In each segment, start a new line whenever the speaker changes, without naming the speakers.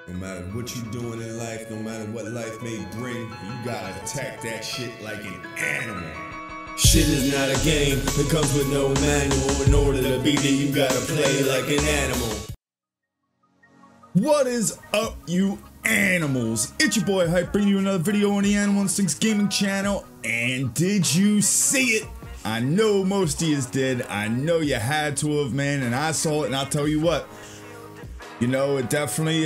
No matter what you're doing in life, no matter what life may bring, you gotta attack that shit like an animal. Shit is not a game, it comes with no manual. In order to beat it, you gotta play like an animal. What is up, you animals? It's your boy Hype, bringing you another video on the Animal Instincts Gaming channel. And did you see it? I know most of you did. I know you had to have, man, and I saw it, and I'll tell you what. You know, it definitely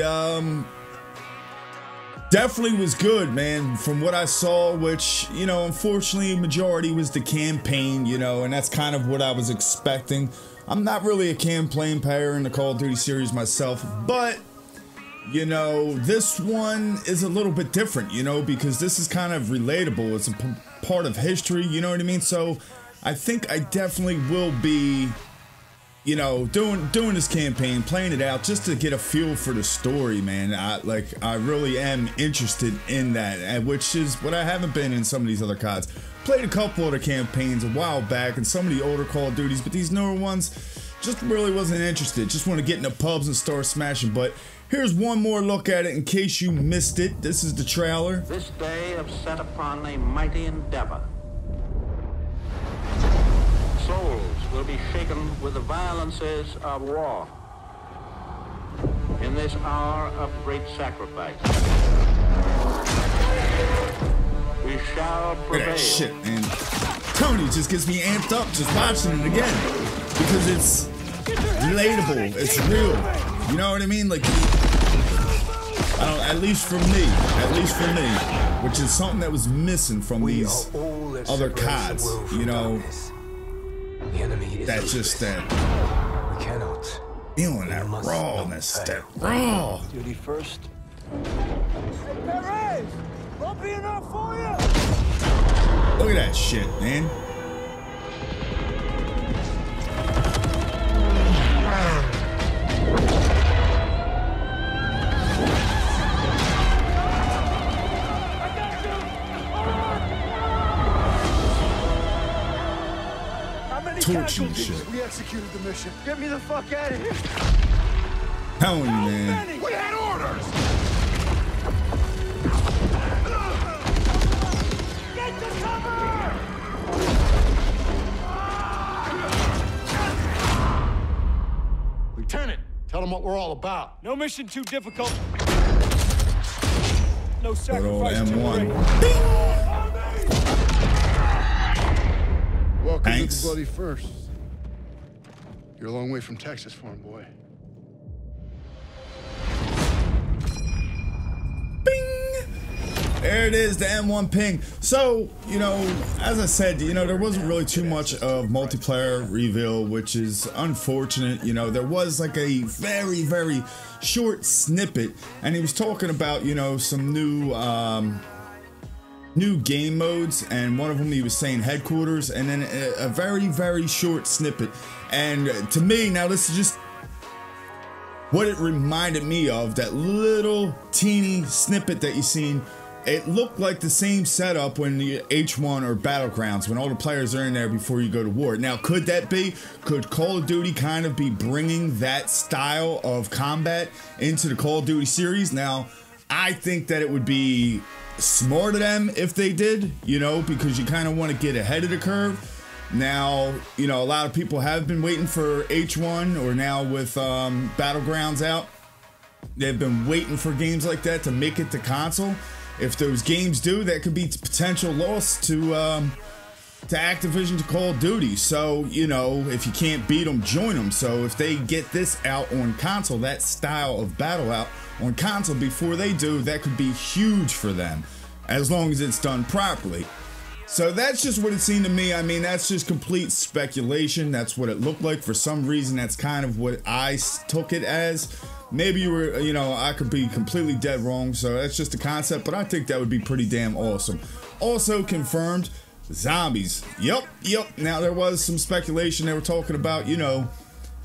was good, man, from what I saw, which, you know, unfortunately, majority was the campaign, you know, and that's kind of what I was expecting. I'm not really a campaign player in the Call of Duty series myself, but, you know, this one is a little bit different, you know, because this is kind of relatable. It's a part of history, you know what I mean? So I think I definitely will be, you know, doing this campaign, playing it out just to get a feel for the story, man. I really am interested in that, which is what I haven't been in some of these other CODs. Played a couple of the campaigns a while back and some of the older Call of Duties, but these newer ones just really wasn't interested. Just want to get in the pubs and start smashing. But here's one more look at it in case you missed it. This is the trailer.
This day have set upon a mighty endeavor. Souls will be shaken with the violences of war in this hour of great sacrifice. We shall prevail.
Look at that shit, man. Tony just gets me amped up just watching it again because it's relatable, it's real. You know what I mean? Like, I don't, at least for me, which is something that was missing from these other CODs, you know. That's just that feeling, that rawness, that raw.
Duty first.
Look at that shit, man. Torching shit.
We executed the mission. Get me the fuck out of here.
Telling you, man.
We had orders. Get to cover. Lieutenant, tell them what we're all about. No mission too difficult. No sacrifice too great.
Welcome
Thanks.
to the bloody first. You're a long way from Texas, farm boy.
Bing! There it is, the M1 ping. So, you know, as I said, you know, there wasn't really too much of multiplayer reveal, which is unfortunate. You know, there was like a very, very short snippet, and he was talking about, you know, some new game modes, and one of them he was saying headquarters, and then a very, very short snippet. And to me, now this is just what it reminded me of, that little teeny snippet that you seen. It looked like the same setup when the H1 or Battlegrounds, when all the players are in there before you go to war. Now, could that be? Could Call of Duty kind of be bringing that style of combat into the Call of Duty series? Now, I think that it would be smart of them if they did, you know, because you kind of want to get ahead of the curve. Now, you know, a lot of people have been waiting for H1, or now with Battlegrounds out, they've been waiting for games like that to make it to console. If those games do, that could be potential loss to Activision, to Call of Duty. So, you know, if you can't beat them, join them. So if they get this out on console, that style of battle out on console before they do, that could be huge for them, as long as it's done properly. So that's just what it seemed to me. I mean, that's just complete speculation. That's what it looked like. For some reason, that's kind of what I took it as. Maybe you were, you know, I could be completely dead wrong. So that's just a concept, but I think that would be pretty damn awesome. Also confirmed, zombies. Yep. Now, there was some speculation. They were talking about, you know,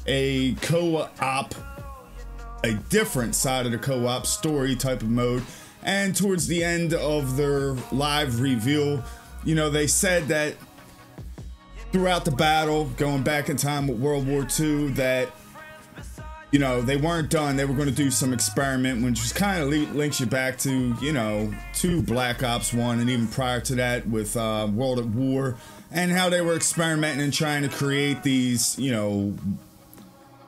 a co-op, a different side of the co-op story type of mode. And towards the end of their live reveal, you know, they said that throughout the battle, going back in time with World War II, that you know, they weren't done. They were going to do some experiment, which just kind of links you back to, you know, to Black Ops 1 and even prior to that with WWll, and how they were experimenting and trying to create these, you know,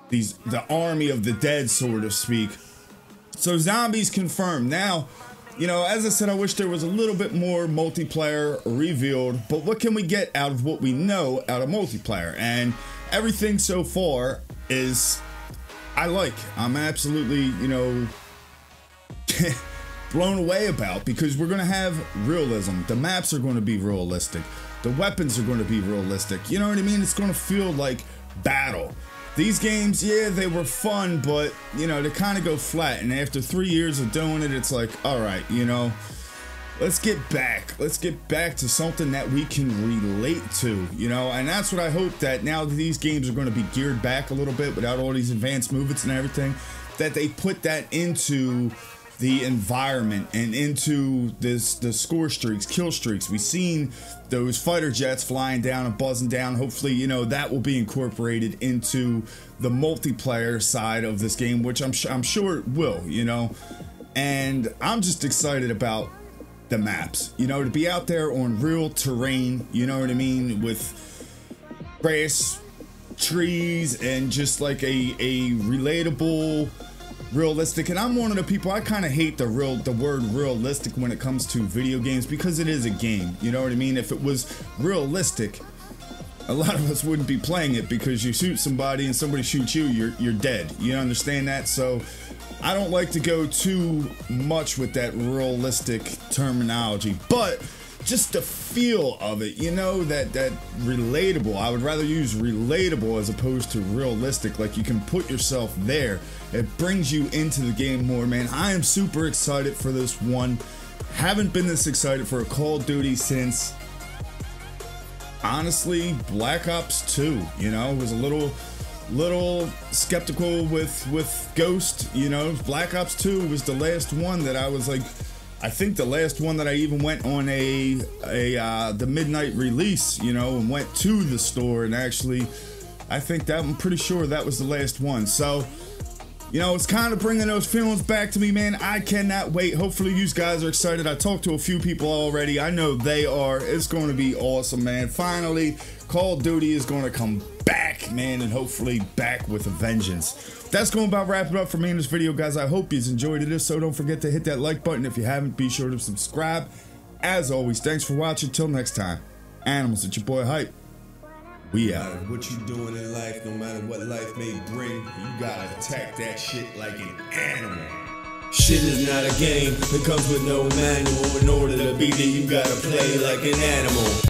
the army of the dead, so to speak. So zombies confirmed. Now, you know, as I said, I wish there was a little bit more multiplayer revealed, but what can we get out of what we know out of multiplayer? And everything so far is, I'm absolutely, you know, blown away about, because we're going to have realism. The maps are going to be realistic. The weapons are going to be realistic. You know what I mean? It's going to feel like battle. These games, yeah, they were fun, but, you know, they kind of go flat. And after 3 years of doing it, it's like, all right, you know, let's get back. Let's get back to something that we can relate to, you know. And that's what I hope, that now that these games are going to be geared back a little bit without all these advanced movements and everything, that they put that into the environment and into the score streaks, kill streaks. We've seen those fighter jets flying down and buzzing down. Hopefully, you know, that will be incorporated into the multiplayer side of this game, which I'm sure it will, you know. And I'm just excited about the maps, you know, to be out there on real terrain, you know what I mean, with grass, trees, and just like a relatable, realistic. And I'm one of the people, I kind of hate the word realistic when it comes to video games, because it is a game, you know what I mean. If it was realistic, a lot of us wouldn't be playing it, because you shoot somebody and somebody shoots you, you're dead. You understand that? So I don't like to go too much with that realistic terminology, but just the feel of it, you know, that relatable. I would rather use relatable as opposed to realistic. Like, you can put yourself there. It brings you into the game more, man. I am super excited for this one. Haven't been this excited for a Call of Duty since, honestly, Black Ops 2. You know, was a little skeptical with Ghost, you know. Black Ops 2 was the last one that I was like, I think the last one that I even went on the midnight release, you know, and went to the store and actually, I think that, I'm pretty sure that was the last one. So, you know, it's kind of bringing those feelings back to me, man. I cannot wait. Hopefully you guys are excited. I talked to a few people already. I know they are. It's going to be awesome, man. Finally, Call of Duty is going to come back, man, and hopefully back with a vengeance. That's going to about wrap it up for me in this video, guys. I hope you enjoyed it. If so, don't forget to hit that like button. If you haven't, be sure to subscribe. As always, thanks for watching. Till next time, Animals, it's your boy Hype. We out.
No matter what you doing in life, no matter what life may bring, you gotta attack that shit like an animal. Shit is not a game, it comes with no manual. In order to beat it, you gotta play like an animal.